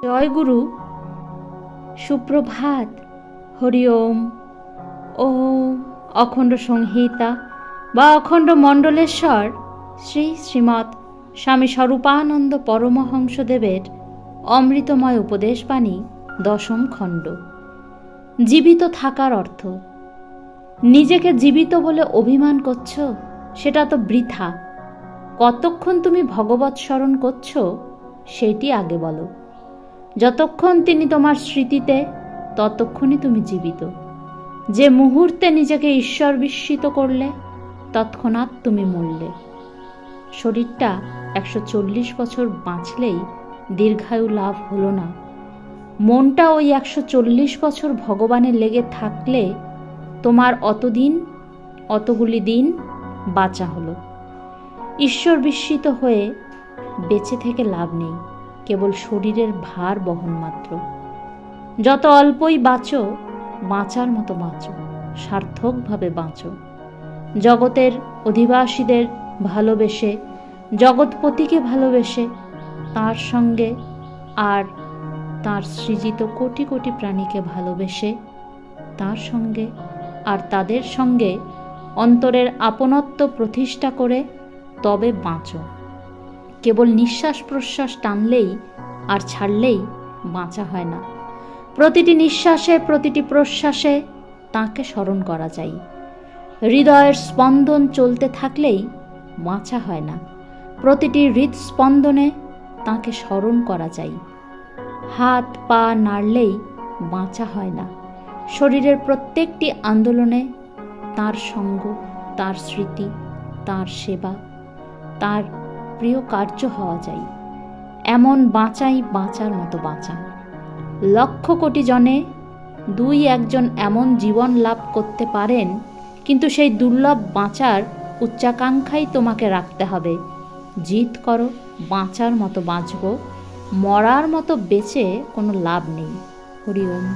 জয় গুরু, সুপ্রভাত। হরি ওম। ওম অখণ্ড সংহিতা বা অখণ্ড মণ্ডলেশ্বর শ্রী শ্রীমৎ স্বামী স্বরূপানন্দ পরমহংসদেবের অমৃতময় উপদেশবাণী, দশম খণ্ড। জীবিত থাকার অর্থ। নিজেকে জীবিত বলে অভিমান করছ, সেটা তো বৃথা। কতক্ষণ তুমি ভগবৎ স্মরণ করছ সেইটি আগে বলো। যতক্ষণ তিনি তোমার স্মৃতিতে, ততক্ষণই তুমি জীবিত। যে মুহূর্তে নিজেকে ঈশ্বর বিস্মৃত করলে, তৎক্ষণাৎ তুমি মরলে। শরীরটা 140 বছর বাঁচলেই দীর্ঘায়ু লাভ হলো না। মনটা ওই 140 বছর ভগবানে লেগে থাকলে তোমার অতগুলি দিন বাঁচা হলো। ঈশ্বর বিস্মৃত হয়ে বেঁচে থেকে লাভ নেই, কেবল শরীরের ভার বহন মাত্র। যত অল্পই বাঁচো, বাঁচার মতো বাঁচো, সার্থকভাবে বাঁচো। জগতের অধিবাসীদের ভালোবেসে, জগৎপতিকে ভালোবেসে, তার সঙ্গে আর তার সৃজিত কোটি কোটি প্রাণীকে ভালোবেসে, তার সঙ্গে আর তাদের সঙ্গে অন্তরের আপনত্ব প্রতিষ্ঠা করে তবে বাঁচো। কেবল নিঃশ্বাস প্রশ্বাস টানলেই আর ছাড়লেই বাঁচা হয় না। প্রতিটি নিঃশ্বাসে, প্রতিটি প্রশ্বাসে তাঁকে স্মরণ করা যায়। হৃদয়ের স্পন্দন চলতে থাকলেই বাঁচা হয় না। প্রতিটি হৃদস্পন্দনে তাঁকে স্মরণ করা যায়। হাত পা নাড়লেই বাঁচা হয় না। শরীরের প্রত্যেকটি আন্দোলনে তার সঙ্গ, তার স্মৃতি, তার সেবা, তার প্রিয় কার্য হওয়া যায়। এমন বাঁচাই বাঁচার মতো বাঁচা। লক্ষ কোটি জনে 2-1 এমন জীবন লাভ করতে পারেন, কিন্তু সেই দুর্লভ বাঁচার উচ্চাকাঙ্ক্ষাই তোমাকে রাখতে হবে। জিদ করো, বাঁচার মতো বাঁচব, মরার মতো বেঁচে কোনো লাভ নেই। হরি ওম।